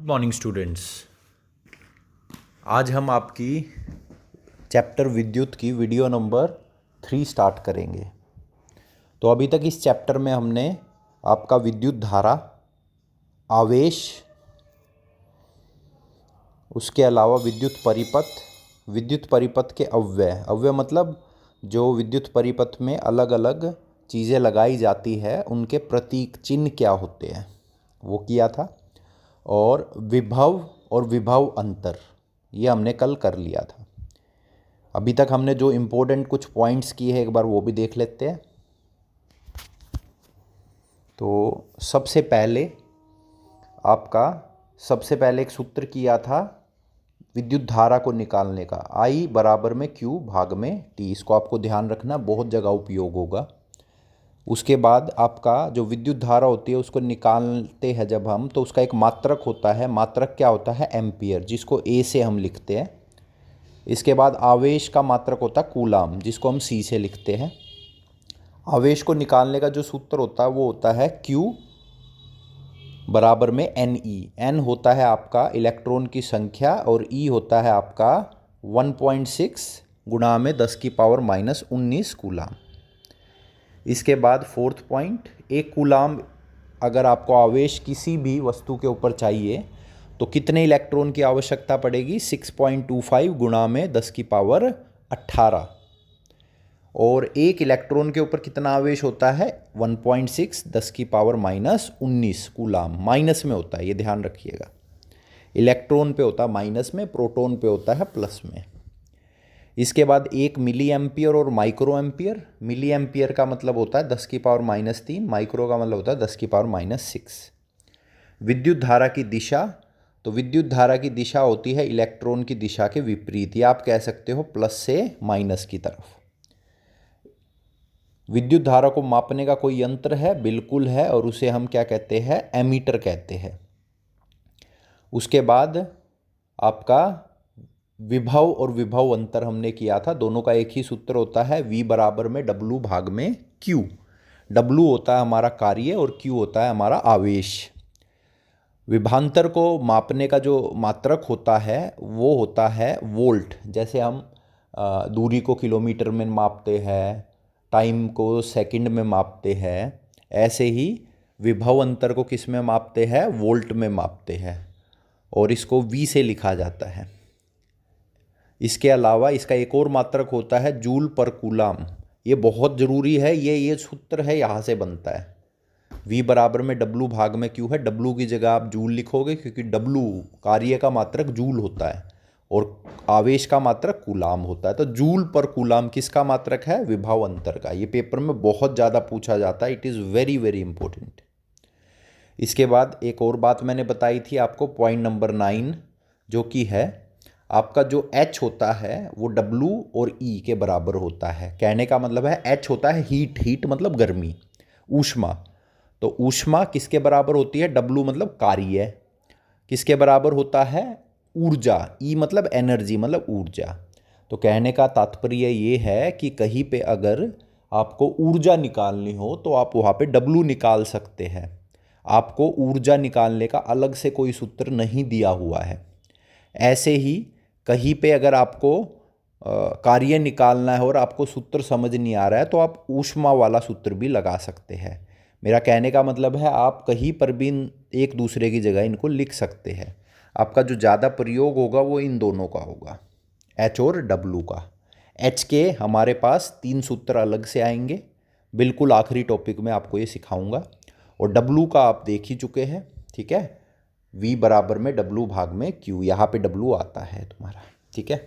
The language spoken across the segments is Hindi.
Good morning students. आज हम आपकी चैप्टर विद्युत की वीडियो नंबर 3 स्टार्ट करेंगे। तो अभी तक इस चैप्टर में हमने आपका विद्युत धारा, आवेश, उसके अलावा विद्युत परिपथ के अव्यय मतलब जो विद्युत परिपथ में अलग अलग चीज़ें लगाई जाती है उनके प्रतीक चिन्ह क्या होते हैं वो किया था। और विभव अंतर ये हमने कल कर लिया था। अभी तक हमने जो इम्पोर्टेंट कुछ पॉइंट्स किए हैं एक बार वो भी देख लेते हैं। तो सबसे पहले एक सूत्र किया था विद्युत धारा को निकालने का, I बराबर में Q भाग में T। इसको आपको ध्यान रखना, बहुत जगह उपयोग होगा। उसके बाद आपका जो विद्युत धारा होती है उसको निकालते हैं जब हम, तो उसका एक मात्रक होता है। मात्रक क्या होता है? एम्पियर, जिसको A से हम लिखते हैं। इसके बाद आवेश का मात्रक होता है कूलाम, जिसको हम C से लिखते हैं। आवेश को निकालने का जो सूत्र होता है वो होता है Q बराबर में NE। N होता है आपका इलेक्ट्रॉन की संख्या और E होता है आपका 1.6 गुणा में 10⁻⁻19 कूलाम। इसके बाद फोर्थ पॉइंट, एक कूलाम अगर आपको आवेश किसी भी वस्तु के ऊपर चाहिए तो कितने इलेक्ट्रॉन की आवश्यकता पड़ेगी? 6.25 गुणा में 10⁻18। और एक इलेक्ट्रॉन के ऊपर कितना आवेश होता है? 1.6 10⁻⁻19 कूलाम। माइनस में होता है, ये ध्यान रखिएगा। इलेक्ट्रॉन पे होता है माइनस में, प्रोटॉन पे होता है प्लस में। इसके बाद एक मिली एम्पियर और माइक्रो एम्पियर। मिली एम्पियर का मतलब होता है 10⁻³ माइक्रो का मतलब होता है 10⁻6। विद्युत धारा की दिशा, तो विद्युत धारा की दिशा होती है इलेक्ट्रॉन की दिशा के विपरीत, या आप कह सकते हो प्लस से माइनस की तरफ। विद्युत धारा को मापने का कोई यंत्र है? बिल्कुल है, और उसे हम क्या कहते हैं? एमीटर कहते हैं। उसके बाद आपका विभव और विभव अंतर हमने किया था, दोनों का एक ही सूत्र होता है, V बराबर में W भाग में Q। W होता है हमारा कार्य और Q होता है हमारा आवेश। विभवांतर को मापने का जो मात्रक होता है वो होता है वोल्ट। जैसे हम दूरी को किलोमीटर में मापते हैं, टाइम को सेकंड में मापते हैं, ऐसे ही विभव अंतर को किस में मापते हैं? वोल्ट में मापते हैं, और इसको V से लिखा जाता है। इसके अलावा इसका एक और मात्रक होता है जूल पर कूलाम। ये बहुत ज़रूरी है, ये सूत्र है, यहाँ से बनता है। V बराबर में W भाग में Q है। W की जगह आप जूल लिखोगे, क्योंकि W कार्य का मात्रक जूल होता है और आवेश का मात्रक कूलाम होता है। तो जूल पर कूलाम किसका मात्रक है? विभव अंतर का। ये पेपर में बहुत ज़्यादा पूछा जाता है, it is very very important. इसके बाद एक और बात मैंने बताई थी आपको, पॉइंट नंबर 9, जो कि है आपका जो H होता है वो W और E के बराबर होता है। कहने का मतलब है H होता है हीट मतलब गर्मी, ऊष्मा। तो ऊष्मा किसके बराबर होती है? W मतलब कार्य। किसके बराबर होता है? ऊर्जा। E मतलब एनर्जी मतलब ऊर्जा। तो कहने का तात्पर्य ये है कि कहीं पे अगर आपको ऊर्जा निकालनी हो तो आप वहाँ पे W निकाल सकते हैं। आपको ऊर्जा निकालने का अलग से कोई सूत्र नहीं दिया हुआ है। ऐसे ही कहीं पे अगर आपको कार्य निकालना है और आपको सूत्र समझ नहीं आ रहा है तो आप ऊष्मा वाला सूत्र भी लगा सकते हैं। मेरा कहने का मतलब है आप कहीं पर भी एक दूसरे की जगह इनको लिख सकते हैं। आपका जो ज़्यादा प्रयोग होगा वो इन दोनों का होगा, H और W का। H के हमारे पास 3 सूत्र अलग से आएंगे, बिल्कुल आखिरी टॉपिक में आपको ये सिखाऊंगा। और W का आप देख ही चुके हैं, ठीक है। V बराबर में W भाग में Q, यहाँ पे W आता है तुम्हारा, ठीक है।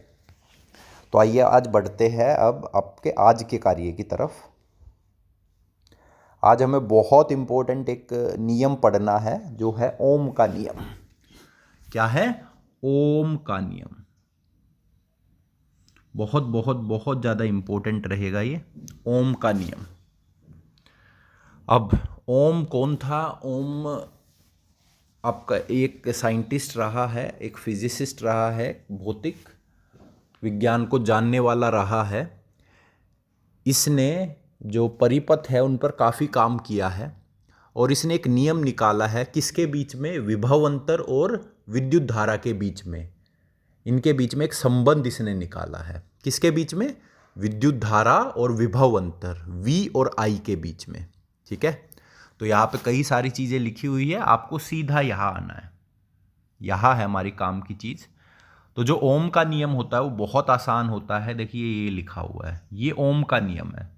तो आइए आज बढ़ते हैं अब आपके आज के कार्य की तरफ। आज हमें बहुत इम्पोर्टेंट एक नियम पढ़ना है, जो है ओम का नियम। क्या है? ओम का नियम। बहुत बहुत बहुत ज़्यादा इम्पोर्टेंट रहेगा ये ओम का नियम। अब ओम कौन था? ओम आपका एक साइंटिस्ट रहा है, एक फिजिसिस्ट रहा है, भौतिक विज्ञान को जानने वाला रहा है। इसने जो परिपथ है उन पर काफ़ी काम किया है, और इसने एक नियम निकाला है किसके बीच में, विभव अंतर और विद्युत धारा के बीच में। इनके बीच में एक संबंध इसने निकाला है, किसके बीच में, विद्युत धारा और विभव अंतर V और I के बीच में। ठीक है, तो यहाँ पे कई सारी चीज़ें लिखी हुई है, आपको सीधा यहाँ आना है, यहाँ है हमारी काम की चीज़। तो जो ओम का नियम होता है वो बहुत आसान होता है। देखिए ये लिखा हुआ है, ये ओम का नियम है।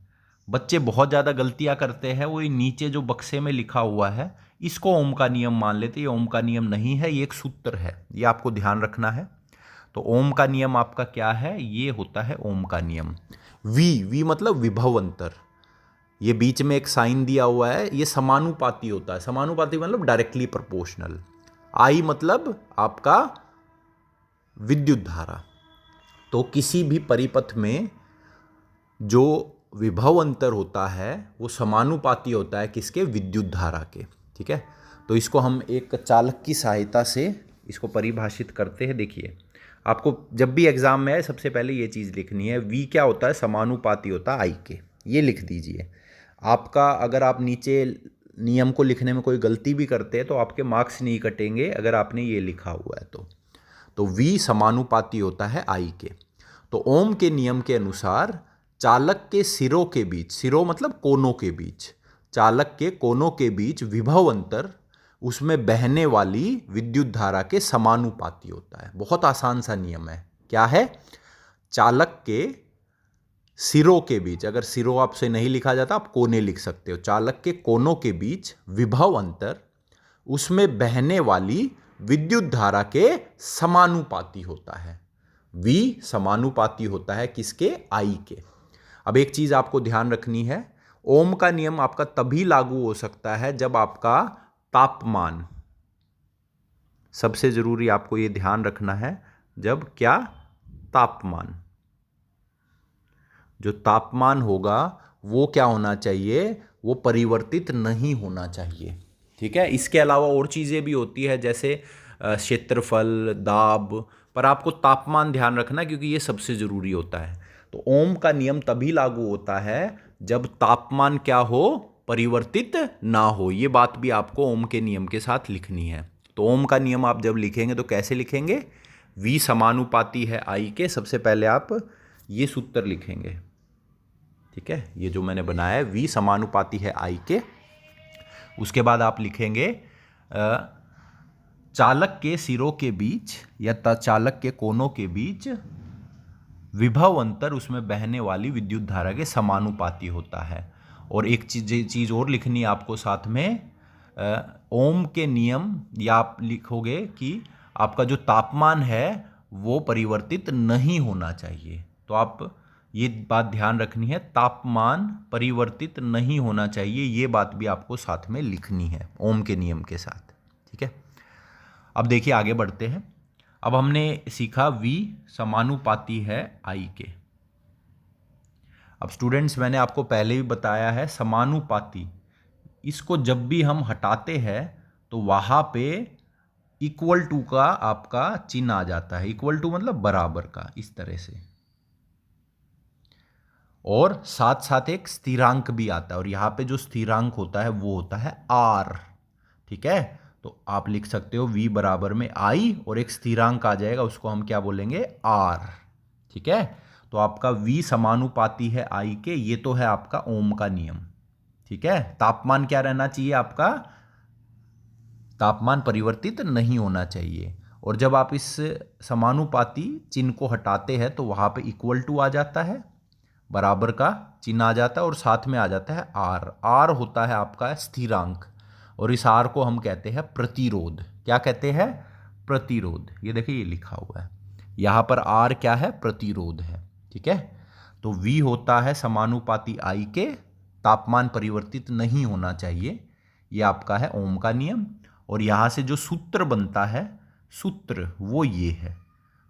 बच्चे बहुत ज़्यादा गलतियाँ करते हैं, वो ये नीचे जो बक्से में लिखा हुआ है इसको ओम का नियम मान लेते हैं। ये ओम का नियम नहीं है, ये एक सूत्र है, ये आपको ध्यान रखना है। तो ओम का नियम आपका क्या है, ये होता है ओम का नियम। वी मतलब विभव अंतर, ये बीच में एक साइन दिया हुआ है, ये समानुपाती होता है। समानुपाती मतलब डायरेक्टली प्रोपोर्शनल। आई मतलब आपका विद्युत धारा। तो किसी भी परिपथ में जो विभव अंतर होता है वो समानुपाती होता है किसके, विद्युत धारा के। ठीक है, तो इसको हम एक चालक की सहायता से इसको परिभाषित करते हैं। देखिए आपको जब भी एग्जाम में आए सबसे पहले ये चीज़ लिखनी है, वी क्या होता है, समानुपाती होता है आई के, ये लिख दीजिए। आपका अगर आप नीचे नियम को लिखने में कोई गलती भी करते हैं तो आपके मार्क्स नहीं कटेंगे अगर आपने ये लिखा हुआ है तो V समानुपाती होता है I के। तो ओम के नियम के अनुसार चालक के सिरों के बीच, सिरों मतलब कोनों के बीच, चालक के कोनों के बीच विभव अंतर उसमें बहने वाली विद्युत धारा के समानुपाती होता है। बहुत आसान सा नियम है। क्या है, चालक के सिरों के बीच, अगर सिरों आपसे नहीं लिखा जाता आप कोने लिख सकते हो, चालक के कोनों के बीच विभव अंतर उसमें बहने वाली विद्युत धारा के समानुपाती होता है। V समानुपाती होता है किसके, I के। अब एक चीज आपको ध्यान रखनी है, ओम का नियम आपका तभी लागू हो सकता है जब आपका तापमान, सबसे जरूरी आपको यह ध्यान रखना है, जब क्या, तापमान, जो तापमान होगा वो क्या होना चाहिए, वो परिवर्तित नहीं होना चाहिए। ठीक है, इसके अलावा और चीज़ें भी होती है जैसे क्षेत्रफल, दाब, पर आपको तापमान ध्यान रखना क्योंकि ये सबसे ज़रूरी होता है। तो ओम का नियम तभी लागू होता है जब तापमान क्या हो, परिवर्तित ना हो। ये बात भी आपको ओम के नियम के साथ लिखनी है। तो ओम का नियम आप जब लिखेंगे तो कैसे लिखेंगे, V समानुपाती है I के, सबसे पहले आप ये सूत्र लिखेंगे। ठीक है, ये जो मैंने बनाया है V समानुपाती है I के। उसके बाद आप लिखेंगे चालक के सिरों के बीच या चालक के कोनों के बीच विभव अंतर उसमें बहने वाली विद्युत धारा के समानुपाती होता है। और एक चीज और लिखनी है आपको साथ में, ओम के नियम, या आप लिखोगे कि आपका जो तापमान है वो परिवर्तित नहीं होना चाहिए। तो आप ये बात ध्यान रखनी है, तापमान परिवर्तित नहीं होना चाहिए, ये बात भी आपको साथ में लिखनी है ओम के नियम के साथ। ठीक है, अब देखिए आगे बढ़ते हैं। अब हमने सीखा V समानुपाती है I के। अब स्टूडेंट्स मैंने आपको पहले भी बताया है, समानुपाती, इसको जब भी हम हटाते हैं तो वहाँ पे इक्वल टू का आपका चिन्ह आ जाता है। इक्वल टू मतलब बराबर का, इस तरह से, और साथ साथ एक स्थिरांक भी आता है, और यहाँ पे जो स्थिरांक होता है वो होता है R। ठीक है, तो आप लिख सकते हो V बराबर में I और एक स्थिरांक आ जाएगा, उसको हम क्या बोलेंगे, R। ठीक है, तो आपका V समानुपाती है I के, ये तो है आपका ओम का नियम। ठीक है, तापमान क्या रहना चाहिए आपका, तापमान परिवर्तित नहीं होना चाहिए। और जब आप इस समानुपाती चिन्ह को हटाते हैं तो वहाँ पे इक्वल टू आ जाता है, बराबर का चिन्ह आ जाता है, और साथ में आ जाता है R। R होता है आपका स्थिरांक, और इस R को हम कहते हैं प्रतिरोध। क्या कहते हैं, प्रतिरोध। ये देखिए ये लिखा हुआ है यहाँ पर, R क्या है, प्रतिरोध है। ठीक है, तो V होता है समानुपाती I के, तापमान परिवर्तित नहीं होना चाहिए, ये आपका है ओम का नियम। और यहाँ से जो सूत्र बनता है, सूत्र वो ये है।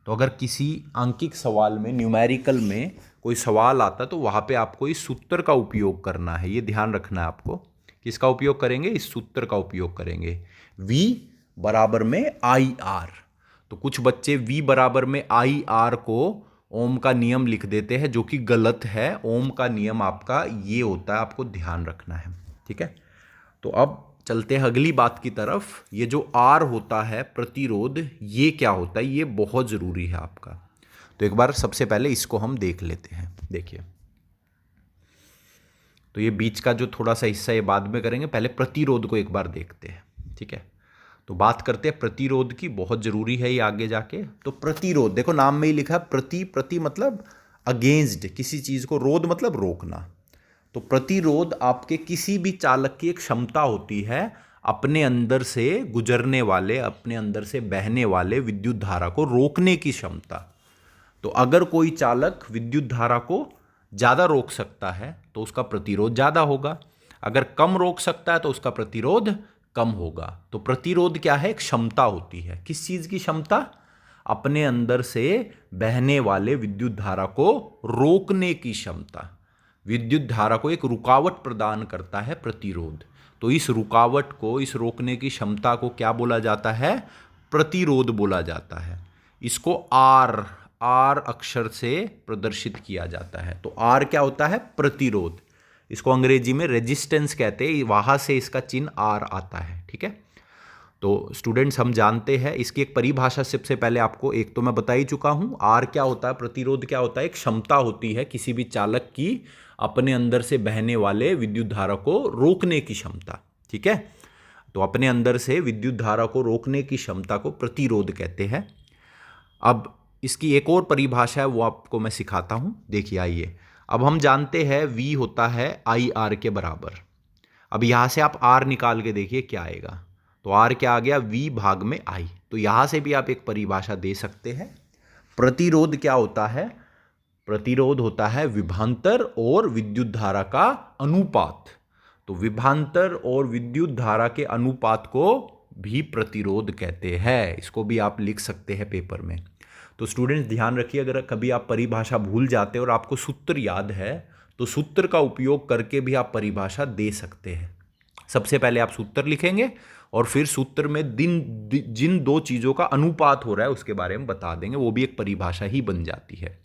तो अगर किसी अंकिक सवाल में, न्यूमेरिकल में कोई सवाल आता तो वहाँ पे आपको इस सूत्र का उपयोग करना है, ये ध्यान रखना है आपको। किसका उपयोग करेंगे, इस सूत्र का उपयोग करेंगे, V बराबर में IR। तो कुछ बच्चे V बराबर में IR को ओम का नियम लिख देते हैं, जो कि गलत है। ओम का नियम आपका ये होता है, आपको ध्यान रखना है। ठीक है, तो अब चलते हैं अगली बात की तरफ। ये जो आर होता है प्रतिरोध, ये क्या होता है, ये बहुत ज़रूरी है आपका। तो एक बार सबसे पहले इसको हम देख लेते हैं। देखिए, तो ये बीच का जो थोड़ा सा हिस्सा ये बाद में करेंगे, पहले प्रतिरोध को एक बार देखते हैं, ठीक है। तो बात करते हैं प्रतिरोध की, बहुत ज़रूरी है ये आगे जाके। तो प्रतिरोध देखो नाम में ही लिखा है प्रति मतलब अगेंस्ट किसी चीज़ को, रोध मतलब रोकना। तो प्रतिरोध आपके किसी भी चालक की एक क्षमता होती है अपने अंदर से गुजरने वाले, अपने अंदर से बहने वाले विद्युत धारा को रोकने की क्षमता। तो अगर कोई चालक विद्युत धारा को ज़्यादा रोक सकता है तो उसका प्रतिरोध ज़्यादा होगा, अगर कम रोक सकता है तो उसका प्रतिरोध कम होगा। तो प्रतिरोध क्या है, क्षमता होती है। किस चीज़ की क्षमता, अपने अंदर से बहने वाले विद्युत धारा को रोकने की क्षमता। विद्युत धारा को एक रुकावट प्रदान करता है प्रतिरोध। तो इस रुकावट को, इस रोकने की क्षमता को क्या बोला जाता है, प्रतिरोध बोला जाता है। इसको आर अक्षर से प्रदर्शित किया जाता है। तो आर क्या होता है, प्रतिरोध। इसको अंग्रेजी में रेजिस्टेंस कहते हैं, वहां से इसका चिन्ह आर आता है, ठीक है। तो स्टूडेंट्स हम जानते हैं इसकी एक परिभाषा, सबसे पहले आपको एक तो मैं बता ही चुका हूं। आर क्या होता है, प्रतिरोध क्या होता है, एक क्षमता होती है किसी भी चालक की अपने अंदर से बहने वाले विद्युत धारा को रोकने की क्षमता, ठीक है। तो अपने अंदर से विद्युत धारा को रोकने की क्षमता को प्रतिरोध कहते हैं। अब इसकी एक और परिभाषा है, वो आपको मैं सिखाता हूं। देखिए आइए, अब हम जानते हैं V होता है आई आर के बराबर। अब यहां से आप R निकाल के देखिए क्या आएगा। तो R क्या आ गया, V भाग में I। तो यहां से भी आप एक परिभाषा दे सकते हैं। प्रतिरोध क्या होता है, प्रतिरोध होता है विभवांतर और विद्युत धारा का अनुपात। तो विभवांतर और विद्युत धारा के अनुपात को भी प्रतिरोध कहते हैं। इसको भी आप लिख सकते हैं पेपर में। तो स्टूडेंट्स ध्यान रखिए, अगर कभी आप परिभाषा भूल जाते हैं और आपको सूत्र याद है तो सूत्र का उपयोग करके भी आप परिभाषा दे सकते हैं। सबसे पहले आप सूत्र लिखेंगे और फिर सूत्र में जिन दो चीज़ों का अनुपात हो रहा है उसके बारे में बता देंगे, वो भी एक परिभाषा ही बन जाती है।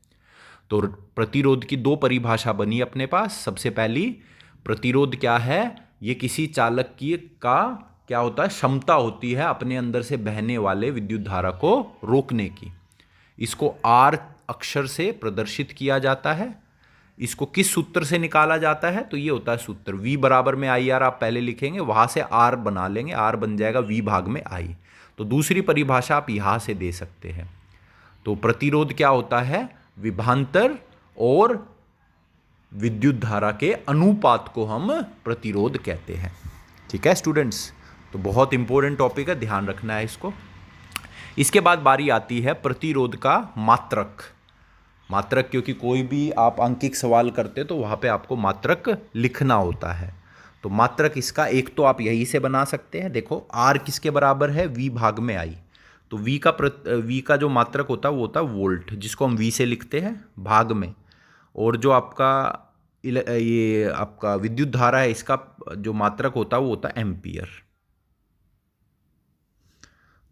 तो प्रतिरोध की दो परिभाषा बनी अपने पास। सबसे पहली, प्रतिरोध क्या है, ये किसी चालक की का क्या होता है, क्षमता होती है अपने अंदर से बहने वाले विद्युत धारा को रोकने की। इसको आर अक्षर से प्रदर्शित किया जाता है। इसको किस सूत्र से निकाला जाता है, तो ये होता है सूत्र V बराबर में आई आर। आप पहले लिखेंगे, वहां से R बना लेंगे, R बन जाएगा V भाग में I। तो दूसरी परिभाषा आप यहां से दे सकते हैं। तो प्रतिरोध क्या होता है, विभवांतर और विद्युत धारा के अनुपात को हम प्रतिरोध कहते हैं, ठीक है स्टूडेंट्स। तो बहुत इंपॉर्टेंट टॉपिक है, ध्यान रखना है इसको। इसके बाद बारी आती है प्रतिरोध का मात्रक। मात्रक, क्योंकि कोई भी आप अंकिक सवाल करते तो वहाँ पे आपको मात्रक लिखना होता है। तो मात्रक इसका एक तो आप यहीं से बना सकते हैं। देखो R किसके बराबर है, V भाग में I। तो V का जो मात्रक होता है वो होता है वोल्ट, जिसको हम V से लिखते हैं भाग में। और जो आपका ये आपका विद्युत धारा है, इसका जो मात्रक होता है वो होता है एम्पियर।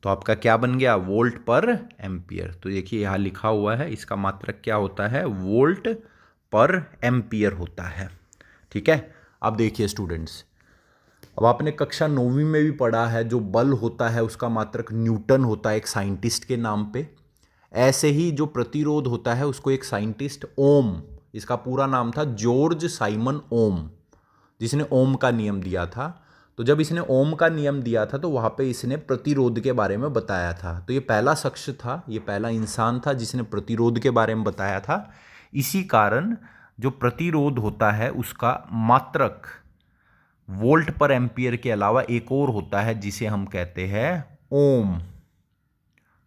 तो आपका क्या बन गया, वोल्ट पर एम्पियर। तो देखिए यहाँ लिखा हुआ है, इसका मात्रक क्या होता है, वोल्ट पर एम्पियर होता है, ठीक है। अब देखिए स्टूडेंट्स, अब आपने कक्षा 9वीं में भी पढ़ा है, जो बल होता है उसका मात्रक न्यूटन होता है एक साइंटिस्ट के नाम पे। ऐसे ही जो प्रतिरोध होता है उसको एक साइंटिस्ट ओम, इसका पूरा नाम था जॉर्ज साइमन ओम, जिसने ओम का नियम दिया था। तो जब इसने ओम का नियम दिया था तो वहाँ पे इसने प्रतिरोध के बारे में बताया था। तो ये पहला शख्स था, ये पहला इंसान था जिसने प्रतिरोध के बारे में बताया था। इसी कारण जो प्रतिरोध होता है उसका मात्रक वोल्ट पर एम्पियर के अलावा एक और होता है जिसे हम कहते हैं ओम।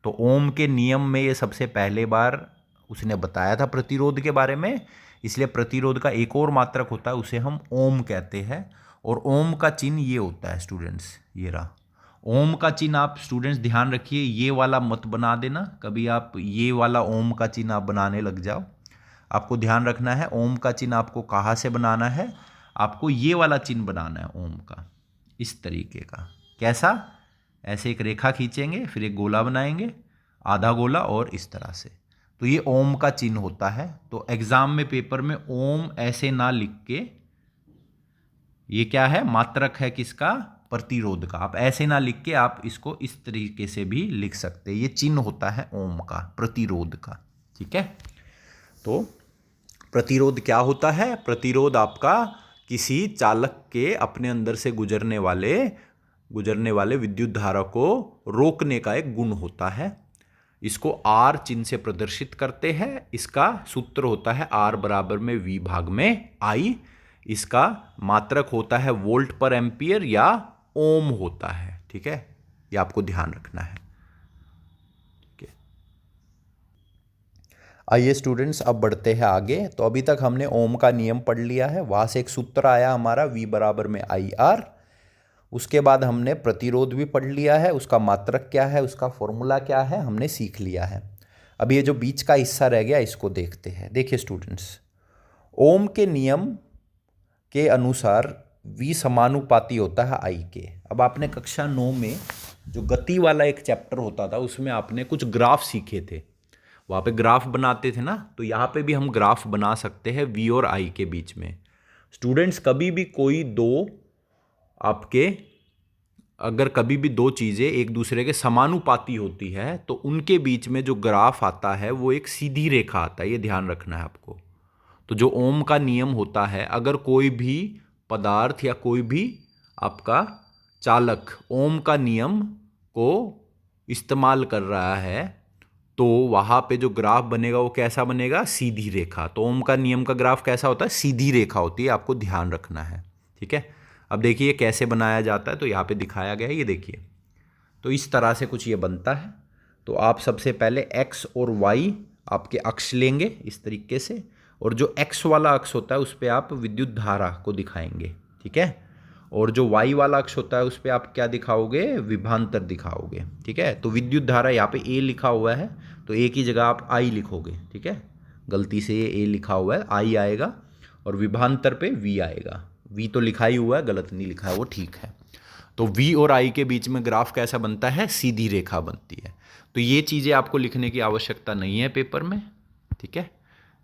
तो ओम के नियम में ये सबसे पहले बार उसने बताया था प्रतिरोध के बारे में, इसलिए प्रतिरोध का एक और मात्रक होता है उसे हम ओम कहते हैं। और ओम का चिन्ह ये होता है स्टूडेंट्स, ये रहा ओम का चिन्ह। आप स्टूडेंट्स ध्यान रखिए, ये वाला मत बना देना कभी, आप ये वाला ओम का चिन्ह आप बनाने लग जाओ। आपको ध्यान रखना है ओम का चिन्ह आपको कहाँ से बनाना है, आपको ये वाला चिन्ह बनाना है ओम का, इस तरीके का। कैसा, ऐसे एक रेखा खींचेंगे, फिर एक गोला बनाएंगे, आधा गोला, और इस तरह से। तो ये ओम का चिन्ह होता है। तो एग्जाम में पेपर में ओम ऐसे ना लिख के, ये क्या है, मात्रक है किसका, प्रतिरोध का। आप ऐसे ना लिख के आप इसको इस तरीके से भी लिख सकते हैं। ये चिन्ह होता है ओम का, प्रतिरोध का। ठीक है, तो प्रतिरोध क्या होता है? प्रतिरोध आपका किसी चालक के अपने अंदर से गुजरने वाले विद्युत धारा को रोकने का एक गुण होता है। इसको आर चिन्ह से प्रदर्शित करते हैं। इसका सूत्र होता है आर बराबर में वी भाग में आई। इसका मात्रक होता है वोल्ट पर एम्पियर या ओम होता है। ठीक है, ये आपको ध्यान रखना है। ठीक है, आइए स्टूडेंट्स अब बढ़ते हैं आगे। तो अभी तक हमने ओम का नियम पढ़ लिया है, वहां से एक सूत्र आया हमारा वी बराबर में आई आर। उसके बाद हमने प्रतिरोध भी पढ़ लिया है, उसका मात्रक क्या है, उसका फॉर्मूला क्या है, हमने सीख लिया है। अब ये जो बीच का हिस्सा रह गया इसको देखते हैं। देखिए स्टूडेंट्स, ओम के नियम के अनुसार V समानुपाती होता है I के। अब आपने कक्षा 9 में जो गति वाला एक चैप्टर होता था उसमें आपने कुछ ग्राफ सीखे थे, वहाँ पे ग्राफ बनाते थे ना, तो यहाँ पे भी हम ग्राफ बना सकते हैं V और I के बीच में। स्टूडेंट्स, अगर कभी भी दो चीज़ें एक दूसरे के समानुपाती होती है तो उनके बीच में जो ग्राफ आता है वो एक सीधी रेखा आता है, ये ध्यान रखना है आपको। तो जो ओम का नियम होता है, अगर कोई भी पदार्थ या कोई भी आपका चालक ओम का नियम को इस्तेमाल कर रहा है तो वहाँ पे जो ग्राफ बनेगा वो कैसा बनेगा? सीधी रेखा। तो ओम का नियम का ग्राफ कैसा होता है? सीधी रेखा होती है, आपको ध्यान रखना है। ठीक है, अब देखिए कैसे बनाया जाता है, तो यहाँ पे दिखाया गया है, ये देखिए। तो इस तरह से कुछ ये बनता है। तो आप सबसे पहले x और y आपके अक्ष लेंगे इस तरीके से, और जो x वाला अक्ष होता है उस पर आप विद्युत धारा को दिखाएंगे। ठीक है, और जो y वाला अक्ष होता है उस पर आप क्या दिखाओगे? विभवांतर दिखाओगे। ठीक है, तो विद्युत धारा यहाँ पे a लिखा हुआ है तो a की जगह आप I लिखोगे। ठीक है, गलती से ये a लिखा हुआ है, I आएगा, और विभवांतर पे v आएगा। v तो लिखा ही हुआ है, गलत नहीं लिखा है, वो ठीक है। तो v और I के बीच में ग्राफ कैसा बनता है? सीधी रेखा बनती है। तो ये चीज़ें आपको लिखने की आवश्यकता नहीं है पेपर में। ठीक है,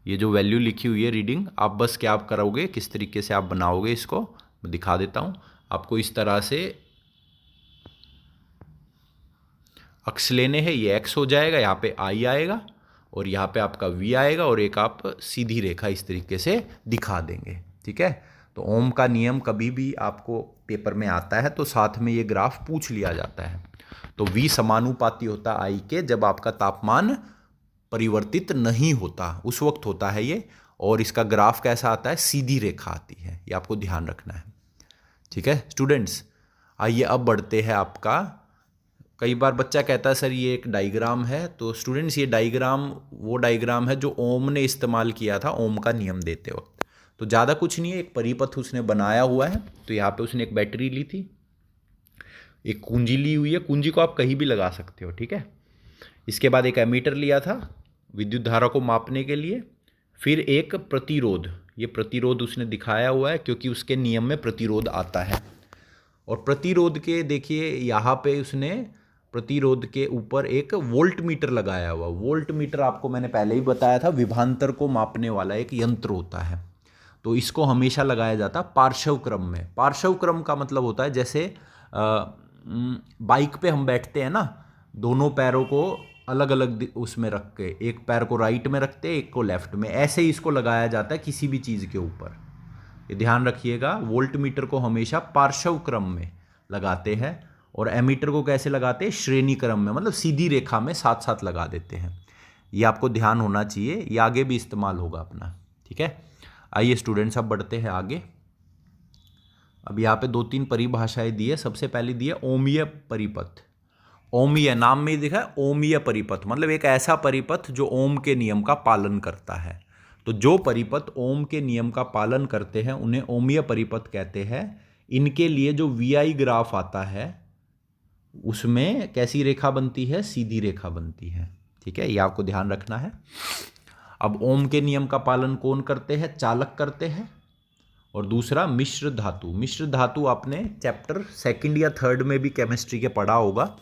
ये जो वैल्यू लिखी हुई है रीडिंग, आप बस क्या आप करोगे, किस तरीके से आप बनाओगे इसको मैं दिखा देता हूँ आपको। इस तरह से अक्ष लेने हैं, ये x हो जाएगा, यहाँ पे I आएगा और यहाँ पे आपका v आएगा, और एक आप सीधी रेखा इस तरीके से दिखा देंगे। ठीक है, तो ओम का नियम कभी भी आपको पेपर में आता है तो साथ में ये ग्राफ पूछ लिया जाता है। तो v समानुपाती होता है I के जब आपका तापमान परिवर्तित नहीं होता, उस वक्त होता है ये। और इसका ग्राफ कैसा आता है? सीधी रेखा आती है, ये आपको ध्यान रखना है। ठीक है स्टूडेंट्स, आइए अब बढ़ते हैं आपका। कई बार बच्चा कहता है सर ये एक डायग्राम है, तो स्टूडेंट्स ये डायग्राम वो डायग्राम है जो ओम ने इस्तेमाल किया था ओम का नियम देते वक्त। तो ज़्यादा कुछ नहीं है, एक परिपथ उसने बनाया हुआ है। तो यहाँ पे उसने एक बैटरी ली थी, एक कुंजी ली हुई है, कुंजी को आप कहीं भी लगा सकते हो। ठीक है, इसके बाद एक एमीटर लिया था विद्युत धारा को मापने के लिए, फिर एक प्रतिरोध, ये प्रतिरोध उसने दिखाया हुआ है क्योंकि उसके नियम में प्रतिरोध आता है। और प्रतिरोध के देखिए यहाँ पे उसने प्रतिरोध के ऊपर एक वोल्ट मीटर लगाया हुआ। वोल्ट मीटर आपको मैंने पहले ही बताया था, विभवांतर को मापने वाला एक यंत्र होता है। तो इसको हमेशा लगाया जाता है पार्श्व क्रम में। पार्श्व क्रम का मतलब होता है जैसे बाइक पे हम बैठते हैं ना, दोनों पैरों को अलग अलग उसमें रख के, एक पैर को राइट में रखते हैं, एक को लेफ्ट में, ऐसे ही इसको लगाया जाता है किसी भी चीज़ के ऊपर। ये ध्यान रखिएगा, वोल्ट मीटर को हमेशा पार्श्व क्रम में लगाते हैं, और एमीटर को कैसे लगाते हैं? श्रेणी क्रम में, मतलब सीधी रेखा में साथ साथ लगा देते हैं। ये आपको ध्यान होना चाहिए, ये आगे भी इस्तेमाल होगा अपना। ठीक है, आइए स्टूडेंट्स अब बढ़ते हैं आगे। अब यहाँ पे 2-3 परिभाषाएं दी है। सबसे पहले दी है ओमीय परिपथ। ओमीय नाम में ही दिखा है, ओमीय परिपथ मतलब एक ऐसा परिपथ जो ओम के नियम का पालन करता है। तो जो परिपथ ओम के नियम का पालन करते हैं उन्हें ओमीय परिपथ कहते हैं। इनके लिए जो VI ग्राफ आता है उसमें कैसी रेखा बनती है? सीधी रेखा बनती है। ठीक है, ये आपको ध्यान रखना है। अब ओम के नियम का पालन कौन करते हैं? चालक करते हैं। और दूसरा मिश्र धातु। मिश्र धातु आपने चैप्टर 2 या 3 में भी केमिस्ट्री के पढ़ा होगा,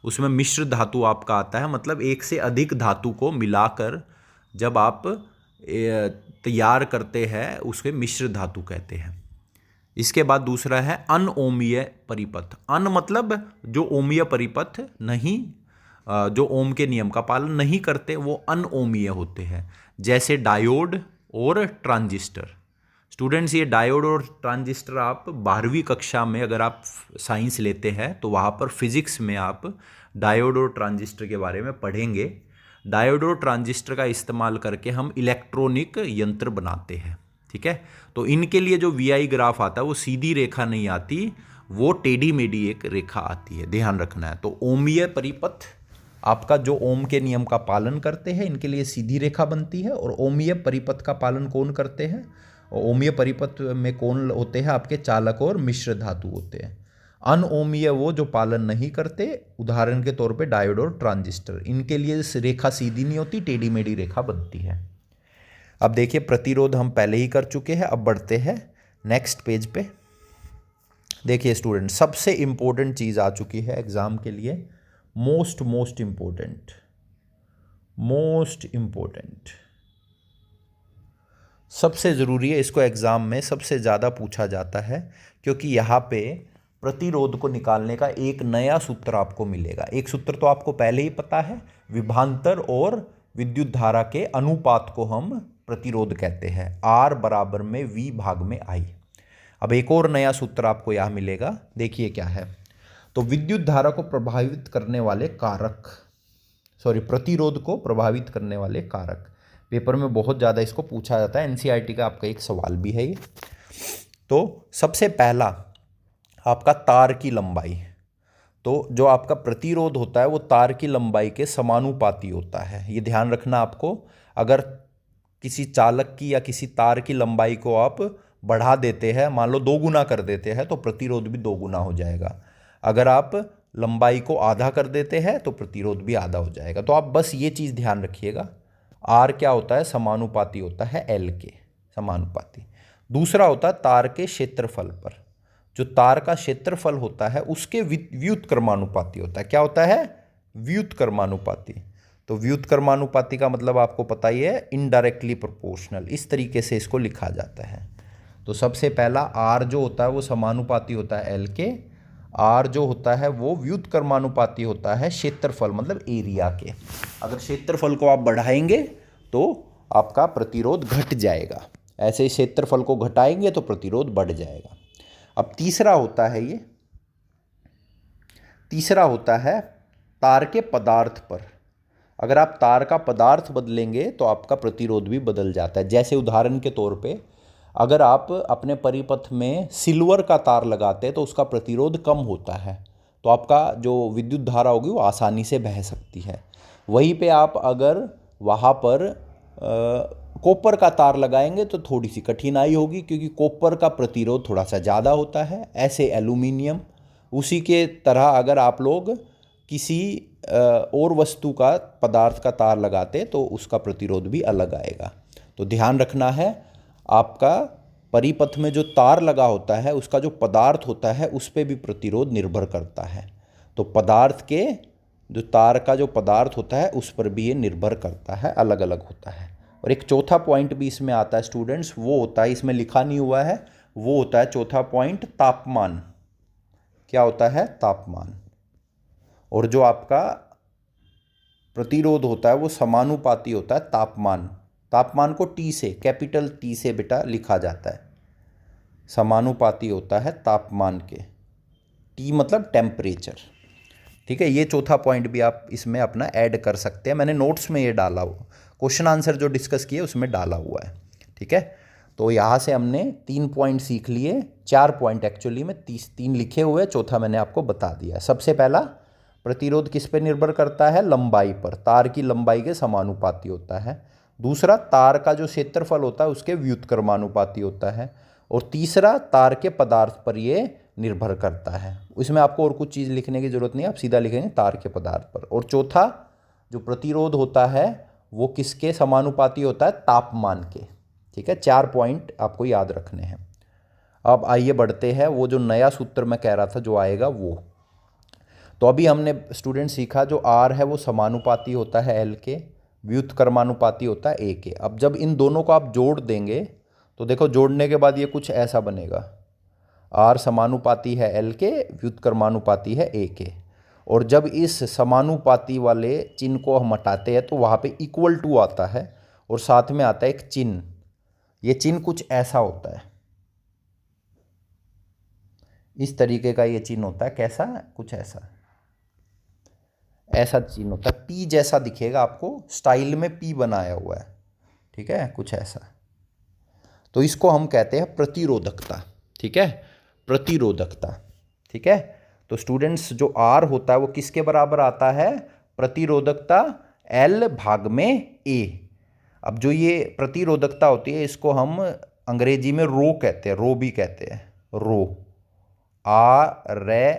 उसमें मिश्र धातु आपका आता है, मतलब एक से अधिक धातु को मिलाकर जब आप तैयार करते हैं उसके मिश्र धातु कहते हैं। इसके बाद दूसरा है अनओमीय परिपथ। अन मतलब जो ओमीय परिपथ नहीं, जो ओम के नियम का पालन नहीं करते, वो अनओमीय होते हैं, जैसे डायोड और ट्रांजिस्टर। स्टूडेंट्स, ये डायोड और ट्रांजिस्टर आप 12वीं कक्षा में अगर आप साइंस लेते हैं तो वहाँ पर फिजिक्स में आप डायोड और ट्रांजिस्टर के बारे में पढ़ेंगे। डायोड और ट्रांजिस्टर का इस्तेमाल करके हम इलेक्ट्रॉनिक यंत्र बनाते हैं, ठीक है। तो इनके लिए जो वीआई ग्राफ आता है वो सीधी रेखा नहीं आती, वो टेढ़ी मेढ़ी एक रेखा आती है, ध्यान रखना है। तो ओमीय परिपथ आपका जो ओम के नियम का पालन करते हैं, इनके लिए सीधी रेखा बनती है। और ओमीय परिपथ का पालन कौन करते हैं? ओमीय परिपथ में कौन होते हैं? आपके चालक और मिश्र धातु होते हैं। अनओमीय वो जो पालन नहीं करते, उदाहरण के तौर पे डायोड और ट्रांजिस्टर, इनके लिए रेखा सीधी नहीं होती, टेढ़ी मेढ़ी रेखा बनती है। अब देखिए, प्रतिरोध हम पहले ही कर चुके हैं। अब बढ़ते हैं नेक्स्ट पेज पे। देखिए स्टूडेंट, सबसे इंपॉर्टेंट चीज़ आ चुकी है एग्जाम के लिए, मोस्ट इम्पोर्टेंट, सबसे ज़रूरी है। इसको एग्ज़ाम में सबसे ज़्यादा पूछा जाता है, क्योंकि यहाँ पे प्रतिरोध को निकालने का एक नया सूत्र आपको मिलेगा। एक सूत्र तो आपको पहले ही पता है, विभवांतर और विद्युत धारा के अनुपात को हम प्रतिरोध कहते हैं, R बराबर में V भाग में I। अब एक और नया सूत्र आपको यहाँ मिलेगा, देखिए क्या है। तो विद्युत धारा को प्रभावित करने वाले कारक, प्रतिरोध को प्रभावित करने वाले कारक, पेपर में बहुत ज़्यादा इसको पूछा जाता है, एनसीईआरटी का आपका एक सवाल भी है ये। तो सबसे पहला आपका तार की लंबाई। तो जो आपका प्रतिरोध होता है वो तार की लंबाई के समानुपाती होता है, ये ध्यान रखना आपको। अगर किसी चालक की या किसी तार की लंबाई को आप बढ़ा देते हैं, मान लो 2 गुना कर देते हैं, तो प्रतिरोध भी 2 गुना हो जाएगा। अगर आप लंबाई को आधा कर देते हैं तो प्रतिरोध भी आधा हो जाएगा। तो आप बस ये चीज़ ध्यान रखिएगा, आर क्या होता है? समानुपाती होता है एल के, समानुपाती। दूसरा होता है तार के क्षेत्रफल पर, जो तार का क्षेत्रफल होता है उसके व्युत्क्रमानुपाती होता है। क्या होता है? व्युत्क्रमानुपाती। तो व्युत्क्रमानुपाती का मतलब आपको पता ही है, इनडायरेक्टली प्रोपोर्शनल, इस तरीके से इसको लिखा जाता है। तो सबसे पहला आर जो होता है वो समानुपाती होता है एल के, आर जो होता है वो व्युत्क्रमानुपाती होता है क्षेत्रफल मतलब एरिया के। अगर क्षेत्रफल को आप बढ़ाएंगे तो आपका प्रतिरोध घट जाएगा, ऐसे ही क्षेत्रफल को घटाएंगे तो प्रतिरोध बढ़ जाएगा। अब तीसरा होता है तार के पदार्थ पर। अगर आप तार का पदार्थ बदलेंगे तो आपका प्रतिरोध भी बदल जाता है। जैसे उदाहरण के तौर पे, अगर आप अपने परिपथ में सिल्वर का तार लगाते हैं तो उसका प्रतिरोध कम होता है, तो आपका जो विद्युत धारा होगी वो आसानी से बह सकती है। वहीं पे आप अगर वहाँ पर कॉपर का तार लगाएंगे तो थोड़ी सी कठिनाई होगी, क्योंकि कॉपर का प्रतिरोध थोड़ा सा ज़्यादा होता है, ऐसे एल्यूमिनियम। उसी के तरह अगर आप लोग किसी और वस्तु का, पदार्थ का तार लगाते तो उसका प्रतिरोध भी अलग आएगा। तो ध्यान रखना है, आपका परिपथ में जो तार लगा होता है उसका जो पदार्थ होता है उस पर भी प्रतिरोध निर्भर करता है। तो पदार्थ के जो तार का जो पदार्थ होता है उस पर भी ये निर्भर करता है, अलग अलग होता है। और एक चौथा पॉइंट भी इसमें आता है स्टूडेंट्स, वो होता है, इसमें लिखा नहीं हुआ है, वो होता है चौथा पॉइंट, तापमान। क्या होता है? तापमान। और जो आपका प्रतिरोध होता है वो समानुपाती होता है तापमान। तापमान को टी से, कैपिटल टी से बेटा लिखा जाता है, समानुपाती होता है तापमान के। टी मतलब टेम्परेचर, ठीक है। ये चौथा पॉइंट भी आप इसमें अपना ऐड कर सकते हैं, मैंने नोट्स में ये डाला हुआ, क्वेश्चन आंसर जो डिस्कस किए उसमें डाला हुआ है, ठीक है। तो यहाँ से हमने 3 पॉइंट सीख लिए, 4 पॉइंट एक्चुअली में, 3 लिखे हुए, चौथा मैंने आपको बता दिया। सबसे पहला, प्रतिरोध किस पे निर्भर करता है? लंबाई पर, तार की लंबाई के समानुपाती होता है। दूसरा, तार का जो क्षेत्रफल होता है उसके व्युत्क्रमानुपाती होता है। और तीसरा, तार के पदार्थ पर ये निर्भर करता है। इसमें आपको और कुछ चीज़ लिखने की जरूरत नहीं, आप सीधा लिखेंगे तार के पदार्थ पर। और चौथा, जो प्रतिरोध होता है वो किसके समानुपाती होता है? तापमान के, ठीक है। 4 पॉइंट आपको याद रखने हैं। अब आइए बढ़ते हैं, वो जो नया सूत्र मैं कह रहा था जो आएगा वो। तो अभी हमने स्टूडेंट सीखा, जो आर है वो समानुपाती होता है एल के, व्युत्क्रमानुपाती होता है ए के। अब जब इन दोनों को आप जोड़ देंगे तो देखो, जोड़ने के बाद ये कुछ ऐसा बनेगा। आर समानुपाती है एल के, व्युत्क्रमानुपाती है ए के। और जब इस समानुपाती वाले चिन्ह को हम हटाते हैं तो वहाँ पे इक्वल टू आता है और साथ में आता है एक चिन्ह। ये चिन्ह कुछ ऐसा होता है, इस तरीके का ये चिन्ह होता है। कैसा? कुछ ऐसा, ऐसा चिन्ह होता है, पी जैसा दिखेगा आपको, स्टाइल में पी बनाया हुआ है, ठीक है, कुछ ऐसा। तो इसको हम कहते हैं प्रतिरोधकता, ठीक है, प्रतिरोधकता, ठीक है। तो स्टूडेंट्स जो आर होता है वो किसके बराबर आता है? प्रतिरोधकता एल भाग में ए। अब जो ये प्रतिरोधकता होती है इसको हम अंग्रेजी में रो कहते हैं, रो भी कहते हैं, रो, आ रे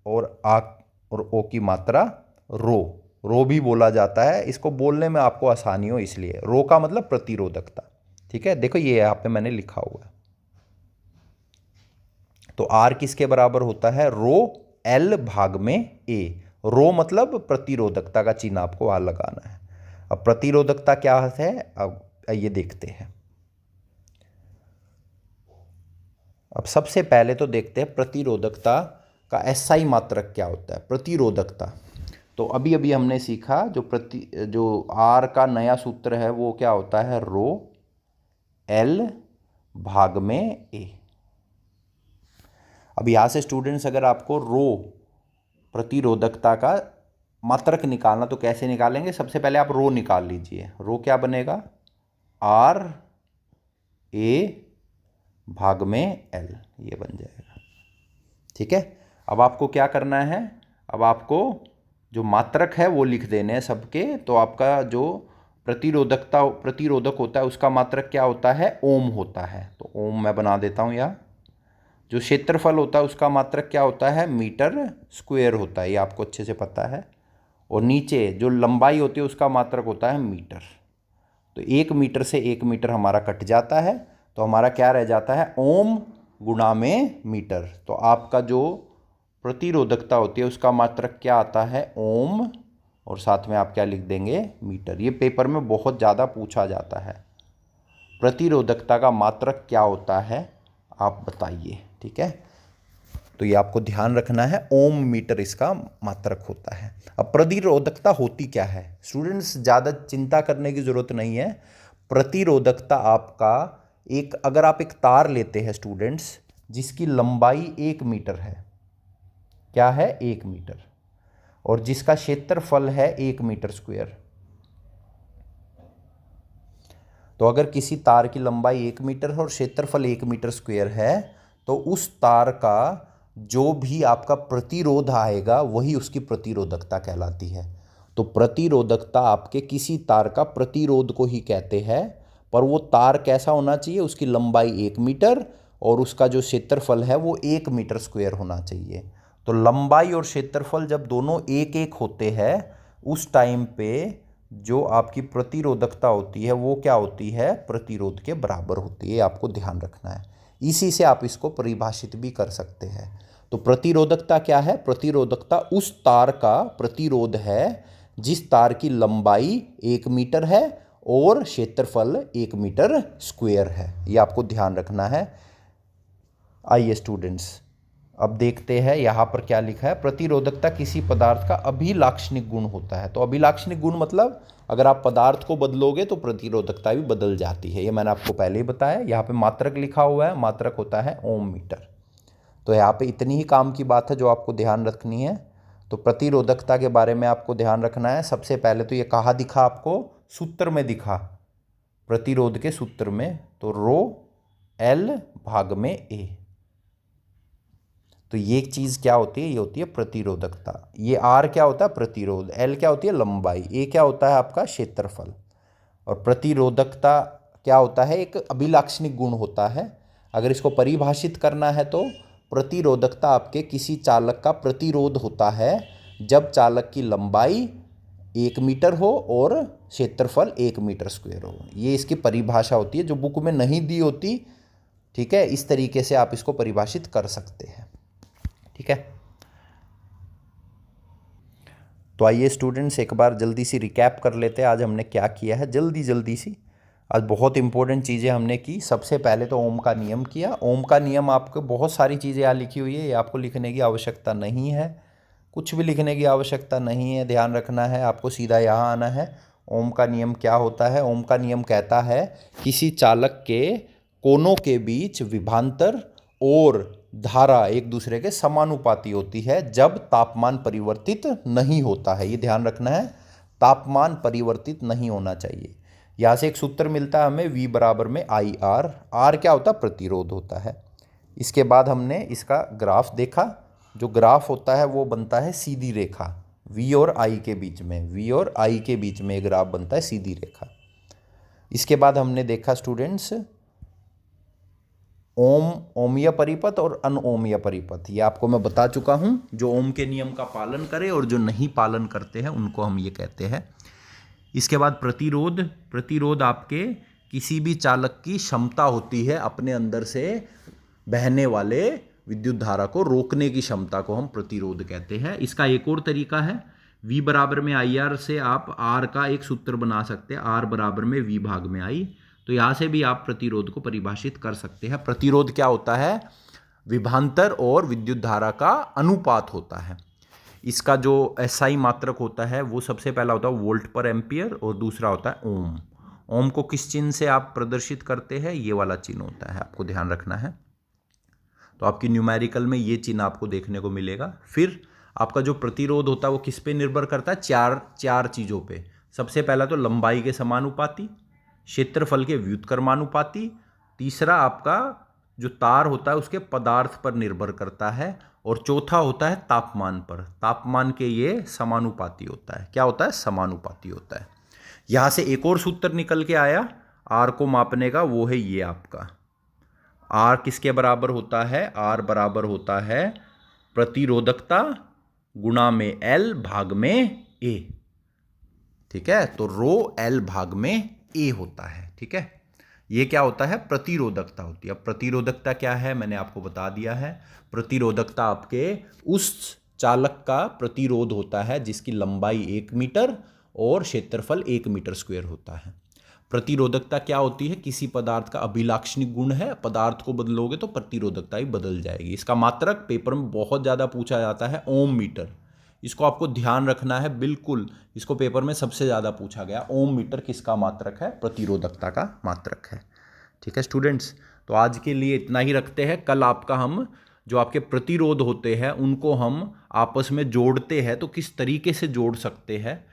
और आ और ओ की मात्रा रो, रो भी बोला जाता है। इसको बोलने में आपको आसानी हो इसलिए। रो का मतलब प्रतिरोधकता, ठीक है। देखो ये यहाँ पे मैंने लिखा हुआ है। तो आर किसके बराबर होता है? रो एल भाग में ए। रो मतलब प्रतिरोधकता का चिन्ह आपको वहां लगाना है। अब प्रतिरोधकता क्या है, अब ये देखते हैं। अब सबसे पहले तो देखते हैं प्रतिरोधकता का एसआई मात्रक क्या होता है। प्रतिरोधकता तो अभी अभी हमने सीखा, जो आर का नया सूत्र है वो क्या होता है? रो एल भाग में ए। अब यहाँ से स्टूडेंट्स अगर आपको रो प्रतिरोधकता का मात्रक निकालना तो कैसे निकालेंगे? सबसे पहले आप रो निकाल लीजिए। रो क्या बनेगा? आर ए भाग में एल, ये बन जाएगा, ठीक है। अब आपको क्या करना है? अब आपको जो मात्रक है वो लिख देने हैं सबके। तो आपका जो प्रतिरोधक होता है उसका मात्रक क्या होता है? ओम होता है। तो ओम मैं बना देता हूँ यहाँ। जो क्षेत्रफल होता है उसका मात्रक क्या होता है? मीटर स्क्वायर होता है, ये आपको अच्छे से पता है। और नीचे जो लंबाई होती है उसका मात्रक होता है मीटर। तो 1 मीटर से 1 मीटर हमारा कट जाता है, तो हमारा क्या रह जाता है? ओम गुणा में मीटर। तो आपका जो प्रतिरोधकता होती है उसका मात्रक क्या आता है? ओम, और साथ में आप क्या लिख देंगे? मीटर। ये पेपर में बहुत ज़्यादा पूछा जाता है, प्रतिरोधकता का मात्रक क्या होता है आप बताइए, ठीक है। तो ये आपको ध्यान रखना है, ओम मीटर इसका मात्रक होता है। अब प्रतिरोधकता होती क्या है? स्टूडेंट्स ज़्यादा चिंता करने की ज़रूरत नहीं है। प्रतिरोधकता आपका एक, अगर आप एक तार लेते हैं स्टूडेंट्स जिसकी लंबाई 1 मीटर है, क्या है? 1 मीटर, और जिसका क्षेत्रफल है 1 मीटर स्क्वायर। तो अगर किसी तार की लंबाई 1 मीटर है और क्षेत्रफल 1 मीटर स्क्वायर है, तो उस तार का जो भी आपका प्रतिरोध आएगा वही उसकी प्रतिरोधकता कहलाती है। तो प्रतिरोधकता आपके किसी तार का प्रतिरोध को ही कहते हैं। पर वो तार कैसा होना चाहिए? उसकी लंबाई 1 मीटर और उसका जो क्षेत्रफल है वो 1 मीटर स्क्वायर होना चाहिए। तो लंबाई और क्षेत्रफल जब दोनों एक एक होते हैं उस टाइम पे जो आपकी प्रतिरोधकता होती है वो क्या होती है? प्रतिरोध के बराबर होती है। आपको ध्यान रखना है। इसी से आप इसको परिभाषित भी कर सकते हैं। तो प्रतिरोधकता क्या है? प्रतिरोधकता उस तार का प्रतिरोध है जिस तार की लंबाई 1 मीटर है और क्षेत्रफल 1 मीटर स्क्वायर है। ये आपको ध्यान रखना है। आइए स्टूडेंट्स अब देखते हैं यहाँ पर क्या लिखा है। प्रतिरोधकता किसी पदार्थ का अभिलाक्षणिक गुण होता है। तो अभिलाक्षणिक गुण मतलब अगर आप पदार्थ को बदलोगे तो प्रतिरोधकता भी बदल जाती है। ये मैंने आपको पहले ही बताया। यहाँ पे मात्रक लिखा हुआ है, मात्रक होता है ओम मीटर। तो यहाँ पे इतनी ही काम की बात है जो आपको ध्यान रखनी है। तो प्रतिरोधकता के बारे में आपको ध्यान रखना है। सबसे पहले तो ये कहाँ दिखा आपको? सूत्र में दिखा, प्रतिरोध के सूत्र में। तो रो एल भाग में ए। तो ये चीज़ क्या होती है? ये होती है प्रतिरोधकता। ये आर क्या होता है? प्रतिरोध। एल क्या होती है? लंबाई। ए क्या होता है? आपका क्षेत्रफल। और प्रतिरोधकता क्या होता है? एक अभिलाक्षणिक गुण होता है। अगर इसको परिभाषित करना है तो प्रतिरोधकता आपके किसी चालक का प्रतिरोध होता है जब चालक की लंबाई 1 मीटर हो और क्षेत्रफल 1 मीटर स्क्वायर हो। ये इसकी परिभाषा होती है जो बुक में नहीं दी होती, ठीक है। इस तरीके से आप इसको परिभाषित कर सकते हैं, ठीक है। तो आइए स्टूडेंट्स एक बार जल्दी सी रिकैप कर लेते हैं आज हमने क्या किया है, जल्दी सी। आज बहुत इंपॉर्टेंट चीज़ें हमने की। सबसे पहले तो ओम का नियम किया। ओम का नियम, आपको बहुत सारी चीज़ें यहाँ लिखी हुई है, ये आपको लिखने की आवश्यकता नहीं है, कुछ भी लिखने की आवश्यकता नहीं है। ध्यान रखना है, आपको सीधा यहाँ आना है। ओम का नियम क्या होता है? ओम का नियम कहता है किसी चालक के कोनों के बीच विभवांतर और धारा एक दूसरे के समानुपाती होती है जब तापमान परिवर्तित नहीं होता है। ये ध्यान रखना है, तापमान परिवर्तित नहीं होना चाहिए। यहाँ से एक सूत्र मिलता है हमें, V बराबर में आई आर। आर क्या होता है? प्रतिरोध होता है। इसके बाद हमने इसका ग्राफ देखा। जो ग्राफ होता है वो बनता है सीधी रेखा, V और I के बीच में, V और I के बीच में ग्राफ बनता है सीधी रेखा। इसके बाद हमने देखा स्टूडेंट्स ओम, ओमीय परिपथ और अनओमीय परिपथ। ये आपको मैं बता चुका हूँ। जो ओम के नियम का पालन करे और जो नहीं पालन करते हैं उनको हम ये कहते हैं। इसके बाद प्रतिरोध। प्रतिरोध आपके किसी भी चालक की क्षमता होती है अपने अंदर से बहने वाले विद्युत धारा को रोकने की क्षमता को हम प्रतिरोध कहते हैं। इसका एक और तरीका है, V बराबर में आई आर से आप R का एक सूत्र बना सकते हैं, R बराबर में V भाग में I। तो यहाँ से भी आप प्रतिरोध को परिभाषित कर सकते हैं। प्रतिरोध क्या होता है? विभवांतर और विद्युत धारा का अनुपात होता है। इसका जो SI मात्रक होता है वो सबसे पहला होता है वोल्ट पर एम्पियर और दूसरा होता है ओम। ओम को किस चिन्ह से आप प्रदर्शित करते हैं? ये वाला चिन्ह होता है, आपको ध्यान रखना है। तो आपकी न्यूमेरिकल में ये चिन्ह आपको देखने को मिलेगा। फिर आपका जो प्रतिरोध होता है वो किस पे निर्भर करता है? चार चीज़ों पे। सबसे पहला तो लंबाई के समानुपाती, क्षेत्रफल के व्युत्क्रमानुपाती, तीसरा आपका जो तार होता है उसके पदार्थ पर निर्भर करता है, और चौथा होता है तापमान पर। तापमान के ये समानुपाती होता है। क्या होता है? समानुपाती होता है। यहाँ से एक और सूत्र निकल के आया आर को मापने का, वो है ये आपका। आर किसके बराबर होता है? आर बराबर होता है प्रतिरोधकता गुणा में एल भाग में ए। ठीक है, तो रो एल भाग में ए होता है। ठीक है, ये क्या होता है? प्रतिरोधकता होती है। अब प्रतिरोधकता क्या है मैंने आपको बता दिया है। प्रतिरोधकता आपके उस चालक का प्रतिरोध होता है जिसकी लंबाई 1 मीटर और क्षेत्रफल 1 मीटर स्क्वायर होता है। प्रतिरोधकता क्या होती है? किसी पदार्थ का अभिलाक्षणिक गुण है, पदार्थ को बदलोगे तो प्रतिरोधकता भी बदल जाएगी। इसका मात्रक पेपर में बहुत ज़्यादा पूछा जाता है, ओम मीटर। इसको आपको ध्यान रखना है बिल्कुल। इसको पेपर में सबसे ज़्यादा पूछा गया। ओम मीटर किसका मात्रक है? प्रतिरोधकता का मात्रक है। ठीक है स्टूडेंट्स, तो आज के लिए इतना ही रखते हैं। कल आपका हम जो आपके प्रतिरोध होते हैं उनको हम आपस में जोड़ते हैं, तो किस तरीके से जोड़ सकते हैं।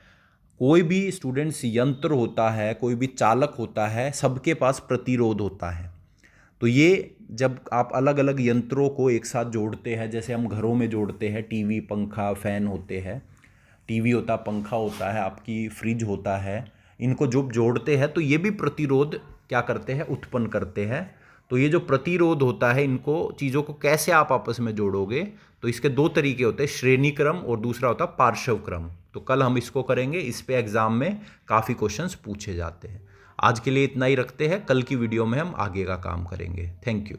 कोई भी स्टूडेंट्स यंत्र होता है, कोई भी चालक होता है, सबके पास प्रतिरोध होता है। तो ये जब आप अलग अलग यंत्रों को एक साथ जोड़ते हैं, जैसे हम घरों में जोड़ते हैं, टीवी, पंखा, फैन होते हैं, टीवी होता, पंखा होता है, आपकी फ्रिज होता है, इनको जब जोड़ते हैं तो ये भी प्रतिरोध क्या करते हैं? उत्पन्न करते हैं। तो ये जो प्रतिरोध होता है, इनको चीज़ों को कैसे आप आपस में जोड़ोगे? तो इसके दो तरीके होते हैं, श्रेणी क्रम और दूसरा होता है पार्श्व क्रम। तो कल हम इसको करेंगे। इस पे एग्जाम में काफ़ी क्वेश्चंस पूछे जाते हैं। आज के लिए इतना ही रखते हैं, कल की वीडियो में हम आगे का काम करेंगे। Thank you.